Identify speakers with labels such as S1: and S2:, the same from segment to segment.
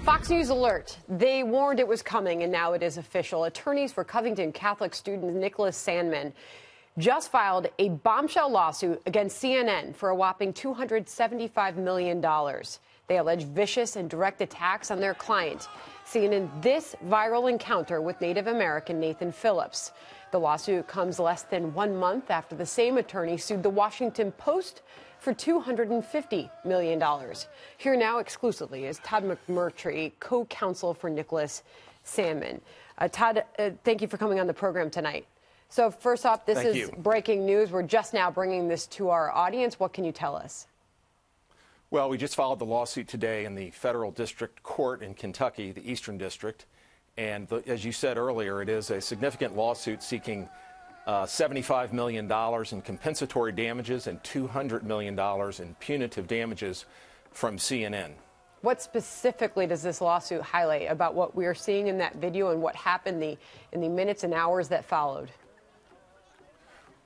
S1: Fox News alert. They warned it was coming, and now it is official. Attorneys for Covington Catholic student Nicholas Sandmann just filed a bombshell lawsuit against CNN for a whopping $275 million. They allege vicious and direct attacks on their client, seen in this viral encounter with Native American Nathan Phillips. The lawsuit comes less than 1 month after the same attorney sued the Washington Post for $250 million. Here now exclusively is Todd McMurtry, co-counsel for Nicholas Sandmann. Todd, thank you for coming on the program tonight. So first off, this is breaking news. We're just now bringing this to our audience. What can you tell us?
S2: Well, we just filed the lawsuit today in the federal district court in Kentucky, the Eastern District. And as you said earlier, it is a significant lawsuit seeking $75 million in compensatory damages and $200 million in punitive damages from CNN.
S1: What specifically does this lawsuit highlight about what we are seeing in that video and what happened in the minutes and hours that followed?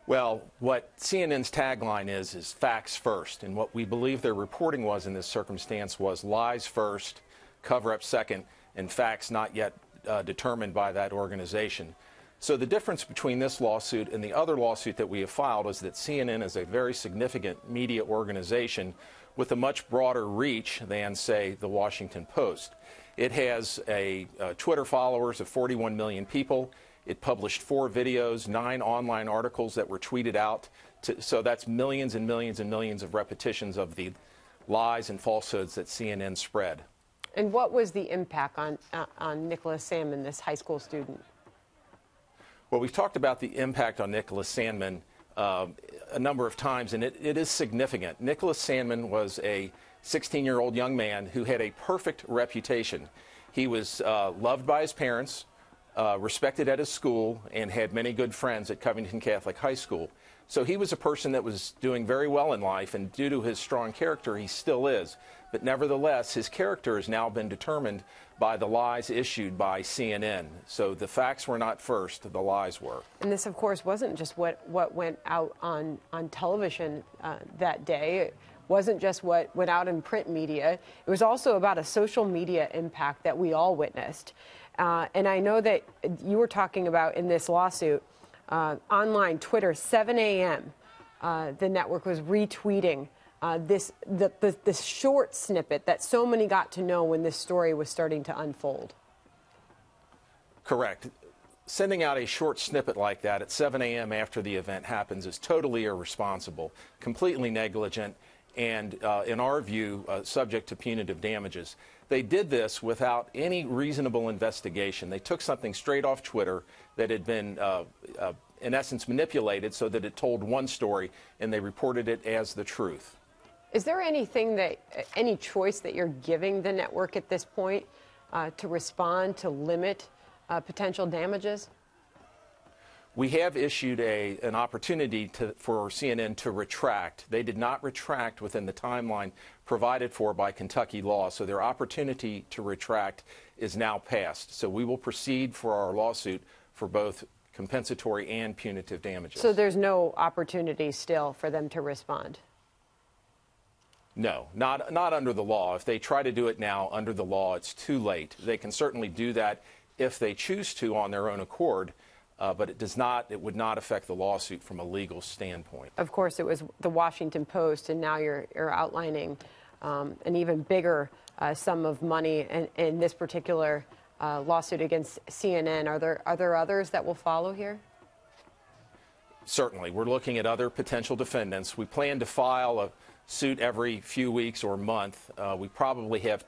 S2: Well, what CNN's tagline is facts first. And what we believe their reporting was in this circumstance was lies first, cover-up second, and facts not yet determined by that organization. So the difference between this lawsuit and the other lawsuit that we have filed is that CNN is a very significant media organization with a much broader reach than, say, the Washington Post. It has Twitter followers of 41 million people. It published 4 videos, 9 online articles that were tweeted out. So that's millions and millions and millions of repetitions of the lies and falsehoods that CNN spread.
S1: And what was the impact on Nicholas Sandmann, this high school student?
S2: Well, we've talked about the impact on Nicholas Sandmann a number of times, and it is significant. Nicholas Sandmann was a 16-year-old young man who had a perfect reputation. He was loved by his parents, respected at his school, and had many good friends at Covington Catholic High School. So he was a person that was doing very well in life, and due to his strong character, he still is. But nevertheless, his character has now been determined by the lies issued by CNN. So the facts were not first, the lies were.
S1: And this, of course, wasn't just what went out on television that day. It wasn't just what went out in print media. It was also about a social media impact that we all witnessed. And I know that you were talking about in this lawsuit, online, Twitter, 7 a.m., the network was retweeting this short snippet that so many got to know when this story was starting to unfold.
S2: Correct. Sending out a short snippet like that at 7 a.m. after the event happens is totally irresponsible, completely negligent, and in our view, subject to punitive damages. They did this without any reasonable investigation. They took something straight off Twitter that had been, in essence, manipulated so that it told one story, and they reported it as the truth.
S1: Is there any choice that you're giving the network at this point to respond, to limit potential damages?
S2: We have issued an opportunity for CNN to retract. They did not retract within the timeline provided for by Kentucky law, so their opportunity to retract is now passed. So we will proceed for our lawsuit for both compensatory and punitive damages.
S1: So there's no opportunity still for them to respond?
S2: No, not under the law. If they try to do it now under the law, it's too late. They can certainly do that if they choose to on their own accord. But it would not affect the lawsuit from a legal standpoint.
S1: Of course, it was the Washington Post, and now you're outlining an even bigger sum of money in this particular lawsuit against CNN. Are there others that will follow here?
S2: Certainly. We're looking at other potential defendants. We plan to file a suit every few weeks or month. We probably have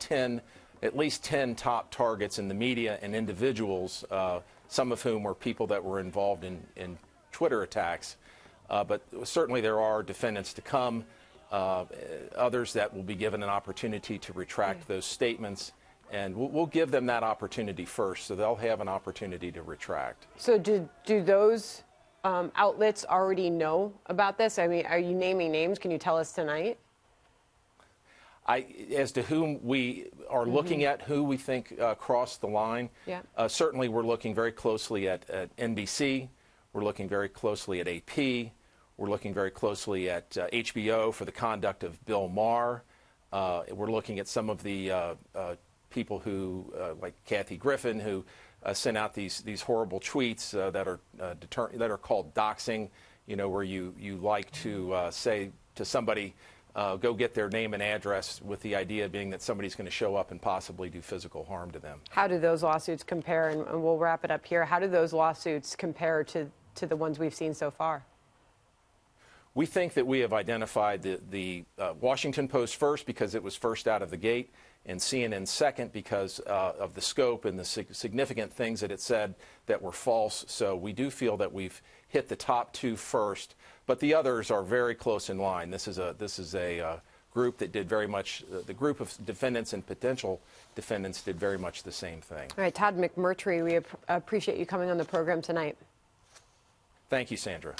S2: at least 10 top targets in the media and individuals, some of whom were people that were involved in Twitter attacks. But certainly there are defendants to come, others that will be given an opportunity to retract those statements. And we'll give them that opportunity first, so they'll have an opportunity to retract.
S1: So do those outlets already know about this? I mean, are you naming names? Can you tell us tonight?
S2: As to whom we are looking at, who we think crossed the line, certainly we're looking very closely at NBC. We're looking very closely at AP. We're looking very closely at HBO for the conduct of Bill Maher. We're looking at some of the people who, like Kathy Griffin, who sent out these horrible tweets that are called doxing, where you like to say to somebody, go get their name and address, with the idea being that somebody's going to show up and possibly do physical harm to them.
S1: How do those lawsuits compare? And we'll wrap it up here. How do those lawsuits compare to the ones we've seen so far?
S2: We think that we have identified the Washington Post first because it was first out of the gate, and CNN second because of the scope and the significant things that it said that were false. So we do feel that we've hit the top two first, but the others are very close in line. This is a group that did very much, the group of defendants and potential defendants did very much the same thing.
S1: All right, Todd McMurtry, we appreciate you coming on the program tonight.
S2: Thank you, Sandra.